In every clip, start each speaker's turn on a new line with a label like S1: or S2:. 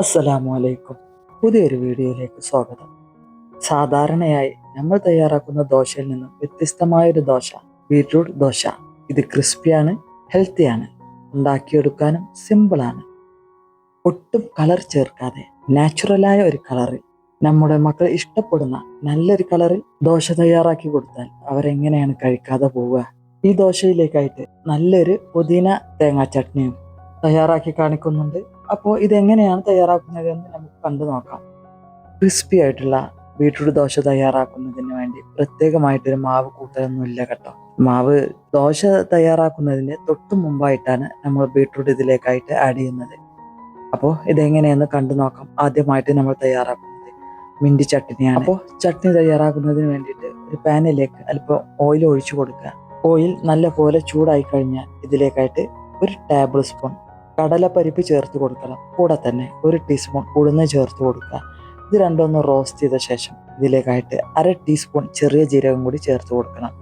S1: അസ്സലാമു അലൈക്കും. പുതിയൊരു വീഡിയോയിലേക്ക് സ്വാഗതം. സാധാരണയായി നമ്മൾ തയ്യാറാക്കുന്ന ദോശയിൽ നിന്നും വ്യത്യസ്തമായൊരു ദോശ, ബീറ്റ്റൂട്ട് ദോശ. ഇത് ക്രിസ്പിയാണ്, ഹെൽത്തിയാണ്, ഉണ്ടാക്കിയെടുക്കാനും സിമ്പിളാണ്. ഒട്ടും കളർ ചേർക്കാതെ നാച്ചുറലായ ഒരു കളറിൽ നമ്മുടെ മക്കൾ ഇഷ്ടപ്പെടുന്ന നല്ലൊരു കളറിൽ ദോശ തയ്യാറാക്കി കൊടുത്താൽ അവരെങ്ങനെയാണ് കഴിക്കാതെ പോവുക. ഈ ദോശയിലേക്കായിട്ട് നല്ലൊരു പുതിന തേങ്ങാ ചട്നിയും തയ്യാറാക്കി കാണിക്കുന്നുണ്ട്. അപ്പോൾ ഇതെങ്ങനെയാണ് തയ്യാറാക്കുന്നതെന്ന് നമുക്ക് കണ്ടു നോക്കാം. ക്രിസ്പി ആയിട്ടുള്ള ബീട്രൂട്ട് ദോശ തയ്യാറാക്കുന്നതിന് വേണ്ടി പ്രത്യേകമായിട്ടൊരു മാവ് കൂട്ടലൊന്നുമില്ല കേട്ടോ. മാവ് ദോശ തയ്യാറാക്കുന്നതിന് തൊട്ട് മുമ്പായിട്ടാണ് നമ്മൾ ബീട്രൂട്ട് ഇതിലേക്കായിട്ട് ആഡ് ചെയ്യുന്നത്. അപ്പോൾ ഇതെങ്ങനെയെന്ന് കണ്ടു നോക്കാം. ആദ്യമായിട്ട് നമ്മൾ തയ്യാറാക്കുന്നത് മിൻറ്റ് ചട്നിയാണ്. അപ്പോൾ ചട്നി തയ്യാറാക്കുന്നതിന് വേണ്ടിയിട്ട് ഒരു പാനിലേക്ക് അല്പം ഓയിൽ ഒഴിച്ചു കൊടുക്കുക. ഓയിൽ നല്ല പോലെ ചൂടായി കഴിഞ്ഞാൽ ഇതിലേക്കായിട്ട് ഒരു ടേബിൾ സ്പൂൺ കടലപ്പരിപ്പ് ചേർത്ത് കൊടുക്കണം. കൂടെ തന്നെ ഒരു ടീസ്പൂൺ ഉഴുന്ന് ചേർത്ത് കൊടുക്കുക. ഇത് രണ്ടൊന്ന് റോസ്റ്റ് ചെയ്ത ശേഷം ഇതിലേക്കായിട്ട് അര ടീസ്പൂൺ ചെറിയ ജീരകം കൂടി ചേർത്ത് കൊടുക്കണം.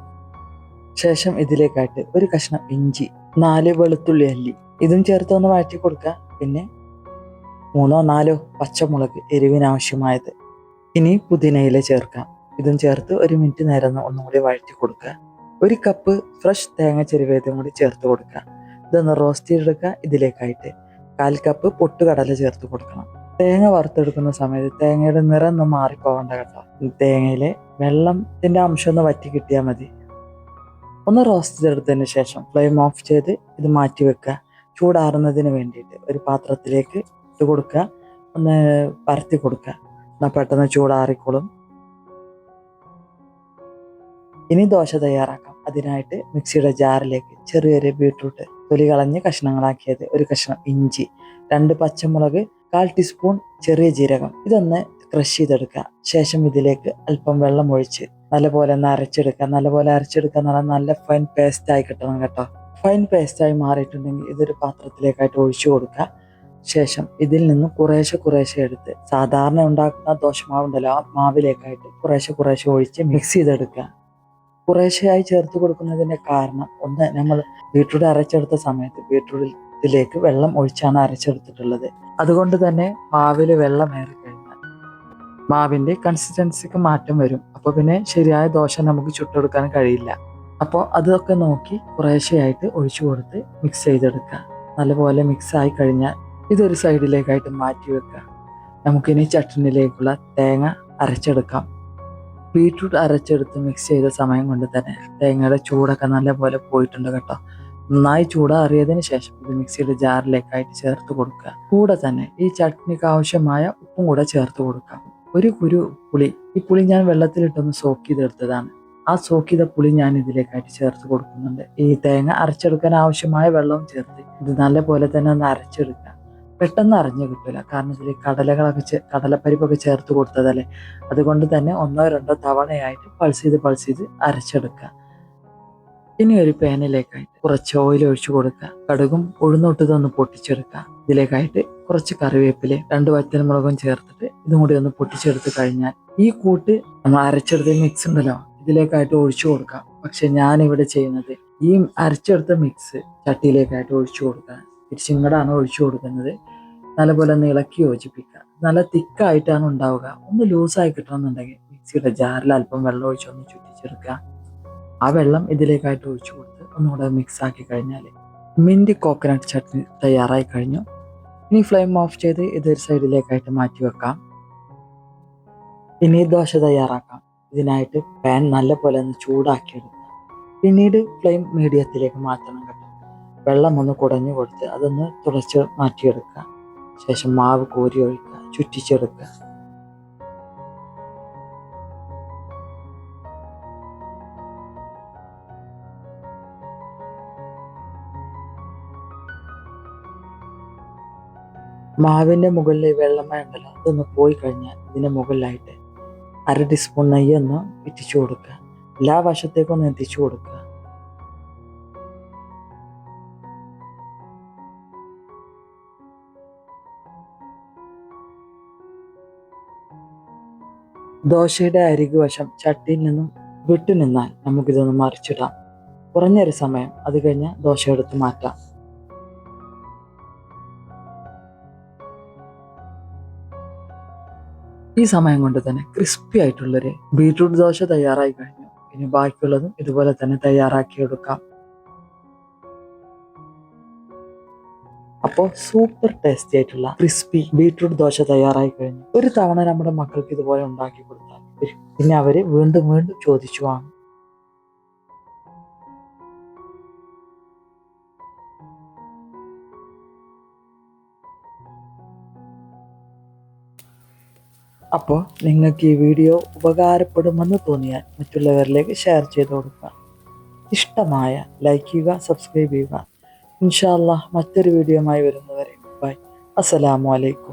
S1: ശേഷം ഇതിലേക്കായിട്ട് ഒരു കഷ്ണം ഇഞ്ചി, 4 വെളുത്തുള്ളി അല്ലി ഇതും ചേർത്ത് ഒന്ന് വഴറ്റി കൊടുക്കുക. പിന്നെ 3-4 പച്ചമുളക് എരിവിനാവശ്യമായത്. ഇനി പുതിനയില ചേർക്കാം. ഇതും ചേർത്ത് 1 മിനിറ്റ് നേരം ഒന്നും കൂടി വഴറ്റി കൊടുക്കുക. 1 കപ്പ് ഫ്രഷ് തേങ്ങ ചെരുവേതും കൂടി ചേർത്ത് കൊടുക്കുക. ഇതൊന്ന് റോസ്റ്റ് ചെയ്തെടുക്കുക. ഇതിലേക്കായിട്ട് 1/4 കപ്പ് പൊട്ടുകടല ചേർത്ത് കൊടുക്കണം. തേങ്ങ വറുത്തെടുക്കുന്ന സമയത്ത് തേങ്ങയുടെ നിറം ഒന്നും മാറിപ്പോകണ്ട കേട്ടോ. തേങ്ങയിലെ വെള്ളത്തിന്റെ അംശം ഒന്ന് വറ്റി കിട്ടിയാൽ മതി. ഒന്ന് റോസ്റ്റ് ചെയ്തെടുത്തതിന് ശേഷം ഫ്ലെയിം ഓഫ് ചെയ്ത് ഇത് മാറ്റി വെക്കുക. ചൂടാറുന്നതിന് വേണ്ടിയിട്ട് ഒരു പാത്രത്തിലേക്ക് ഇട്ട് കൊടുക്കുക. ഒന്ന് പരത്തി കൊടുക്കുക. എന്നാൽ പെട്ടെന്ന് ചൂടാറിക്കോളും. ഇനി ദോശ തയ്യാറാക്കാം. അതിനായിട്ട് മിക്സിയുടെ ജാറിലേക്ക് ചെറിയൊരു ബീട്രൂട്ട് തൊലി കളഞ്ഞ് കഷ്ണങ്ങളാക്കിയത്, 1 കഷ്ണം ഇഞ്ചി, 2 പച്ചമുളക്, 1/4 ടീസ്പൂൺ ചെറിയ ജീരകം ഇതൊന്ന് ക്രഷ് ചെയ്തെടുക്കുക. ശേഷം ഇതിലേക്ക് അല്പം വെള്ളം ഒഴിച്ച് നല്ലപോലെ ഒന്ന് അരച്ചെടുക്കുക. നല്ലപോലെ അരച്ചെടുക്കുക എന്ന് പറഞ്ഞാൽ നല്ല ഫൈൻ പേസ്റ്റായി കിട്ടണം കേട്ടോ. ഫൈൻ പേസ്റ്റായി മാറിയിട്ടുണ്ടെങ്കിൽ ഇതൊരു പാത്രത്തിലേക്കായിട്ട് ഒഴിച്ചു കൊടുക്കുക. ശേഷം ഇതിൽ നിന്ന് കുറേശ്ശെ എടുത്ത് സാധാരണ ഉണ്ടാക്കുന്ന ദോശമാവുണ്ടല്ലോ, ആ മാവിലേക്കായിട്ട് കുറേശ്ശെ ഒഴിച്ച് മിക്സ് ചെയ്തെടുക്കുക. കുറേശ്ശെയായി ചേർത്ത് കൊടുക്കുന്നതിന്റെ കാരണം, ഒന്ന്, നമ്മൾ ബീട്രൂട്ട് അരച്ചെടുത്ത സമയത്ത് ബീട്രൂട്ടിലേക്ക് വെള്ളം ഒഴിച്ചാണ് അരച്ചെടുത്തിട്ടുള്ളത്. അതുകൊണ്ട് തന്നെ മാവിൽ വെള്ളം ഏറി കഴിഞ്ഞാൽ മാവിന്റെ കൺസിസ്റ്റൻസിക്ക് മാറ്റം വരും. അപ്പോൾ പിന്നെ ശരിയായ ദോശ നമുക്ക് ചുട്ടെടുക്കാൻ കഴിയില്ല. അപ്പോൾ അതൊക്കെ നോക്കി കുറേശ്ശെയായിട്ട് ഒഴിച്ചു കൊടുത്ത് മിക്സ് ചെയ്തെടുക്കുക. നല്ലപോലെ മിക്സ് ആയി കഴിഞ്ഞാൽ ഇതൊരു സൈഡിലേക്കായിട്ട് മാറ്റി വെക്കുക. നമുക്കിനി ചട്നിയിലേക്കുള്ള തേങ്ങ അരച്ചെടുക്കാം. ബീട്രൂട്ട് അരച്ചെടുത്ത് മിക്സ് ചെയ്ത സമയം കൊണ്ട് തന്നെ തേങ്ങയുടെ ചൂടൊക്കെ നല്ലപോലെ പോയിട്ടുണ്ട് കേട്ടോ. നന്നായി ചൂടാറിയതിന് ശേഷം ഇത് മിക്സിയുടെ ജാറിലേക്കായിട്ട് ചേർത്ത് കൊടുക്കുക. കൂടെ തന്നെ ഈ ചട്നിക്ക് ആവശ്യമായ ഉപ്പും കൂടെ ചേർത്ത് കൊടുക്കാം. 1 കുരു പുളി, ഈ പുളി ഞാൻ വെള്ളത്തിലിട്ടൊന്ന് സോക്ക് ചെയ്തെടുത്തതാണ്. ആ സോക്ക് ചെയ്ത പുളി ഞാൻ ഇതിലേക്കായിട്ട് ചേർത്ത് കൊടുക്കുന്നുണ്ട്. ഈ തേങ്ങ അരച്ചെടുക്കാൻ ആവശ്യമായ വെള്ളവും ചേർത്ത് ഇത് നല്ലപോലെ തന്നെ ഒന്ന് അരച്ചെടുക്കുക. പെട്ടെന്ന് അരഞ്ഞു കിട്ടില്ല, കാരണം ഇതിൽ കടലപ്പരിപ്പൊക്കെ ചേർത്ത് കൊടുത്തതല്ലേ. അതുകൊണ്ട് തന്നെ 1-2 തവണയായിട്ട് പൾസ് ചെയ്ത് അരച്ചെടുക്കുക. ഇനി ഒരു പാനിലേക്കായിട്ട് കുറച്ച് ഓയിൽ ഒഴിച്ചു കൊടുക്കുക. കടുകും ഉഴുന്നിട്ടതൊന്ന് പൊട്ടിച്ചെടുക്കുക. ഇതിലേക്കായിട്ട് കുറച്ച് കറിവേപ്പില, 2 വറ്റൽമുളകും ചേർത്തിട്ട് ഇതും കൂടി ഒന്ന് പൊട്ടിച്ചെടുത്ത് കഴിഞ്ഞാൽ ഈ കൂട്ട് നമ്മൾ അരച്ചെടുത്ത മിക്സ് ഉണ്ടല്ലോ ഇതിലേക്കായിട്ട് ഒഴിച്ചു കൊടുക്കാം. പക്ഷെ ഞാൻ ഇവിടെ ചെയ്യുന്നത് ഈ അരച്ചെടുത്ത മിക്സ് ചട്ടിയിലേക്കായിട്ട് ഒഴിച്ചു കൊടുക്കുക. തിരിച്ചിങ്ങടാണ് ഒഴിച്ചു കൊടുക്കുന്നത്. നല്ലപോലെ ഒന്ന് ഇളക്കി യോജിപ്പിക്കുക. നല്ല തിക്കായിട്ടാണ് ഉണ്ടാവുക. ഒന്ന് ലൂസായി കിട്ടണമെന്നുണ്ടെങ്കിൽ മിക്സിയുടെ ജാറിൽ അല്പം വെള്ളം ഒഴിച്ചൊന്ന് ചുറ്റിച്ചെടുക്കുക. ആ വെള്ളം ഇതിലേക്കായിട്ട് ഒഴിച്ചു കൊടുത്ത് ഒന്നുകൂടെ മിക്സ് ആക്കി കഴിഞ്ഞാൽ മിൻറ്റ് കോക്കനട്ട് ചട്നി തയ്യാറായി കഴിഞ്ഞു. ഇനി ഫ്ലെയിം ഓഫ് ചെയ്ത് ഇതൊരു സൈഡിലേക്കായിട്ട് മാറ്റി വെക്കാം. ഇനി ദോശ തയ്യാറാക്കാം. ഇതിനായിട്ട് പാൻ നല്ലപോലെ ഒന്ന് ചൂടാക്കിയെടുക്കുക. പിന്നീട് ഫ്ലെയിം മീഡിയത്തിലേക്ക് മാറ്റണം കേട്ടോ. വെള്ളം ഒന്ന് കുടഞ്ഞു കൊടുത്ത് അതൊന്ന് തുടച്ച് മാറ്റിയെടുക്കുക. ശേഷം മാവ് കോരി ഒഴിക്കുക, ചുറ്റിച്ചെടുക്കുക. മാവിന്റെ മുകളിൽ വെള്ളമയം ഉണ്ടല്ലോ അതൊന്ന് പോയി കഴിഞ്ഞാൽ ഇതിന്റെ മുകളിലായിട്ട് 1/2 ടീസ്പൂൺ നെയ്യൊന്ന് ഇറ്റിച്ചു കൊടുക്കുക. എല്ലാ വശത്തേക്കൊന്ന് എത്തിച്ചു കൊടുക്കുക. ദോശയുടെ അരികു വശം ചട്ടിയിൽ നിന്നും വിട്ടുനിന്നാൽ നമുക്കിതൊന്ന് മറിച്ചിടാം. കുറഞ്ഞൊരു സമയം, അത് കഴിഞ്ഞാൽ ദോശ എടുത്ത് മാറ്റാം. ഈ സമയം കൊണ്ട് തന്നെ ക്രിസ്പി ആയിട്ടുള്ളൊരു ബീട്രൂട്ട് ദോശ തയ്യാറായി കഴിഞ്ഞു. ഇനി ബാക്കിയുള്ളതും ഇതുപോലെ തന്നെ തയ്യാറാക്കി എടുക്കാം. അപ്പോൾ സൂപ്പർ ടേസ്റ്റി ആയിട്ടുള്ള ക്രിസ്പി ബീട്രൂട്ട് ദോശ തയ്യാറായി കഴിഞ്ഞു. ഒരു തവണ നമ്മുടെ മക്കൾക്ക് ഇതുപോലെ ഉണ്ടാക്കി കൊടുത്താൽ പിന്നെ അവര് വീണ്ടും വീണ്ടും ചോദിച്ചു വാങ്ങും. അപ്പോൾ നിങ്ങൾക്ക് ഈ വീഡിയോ ഉപകാരപ്പെടുമെന്ന് തോന്നിയാൽ മറ്റുള്ളവരിലേക്ക് ഷെയർ ചെയ്ത് കൊടുക്കുക. ഇഷ്ടമായ ലൈക്ക് ചെയ്യുക, സബ്സ്ക്രൈബ് ചെയ്യുക. ഇൻഷാ അല്ലാഹ് മറ്റൊരു വീഡിയോയുമായി വരുന്നവരെ ബൈ. അസ്സലാമു അലൈക്കും.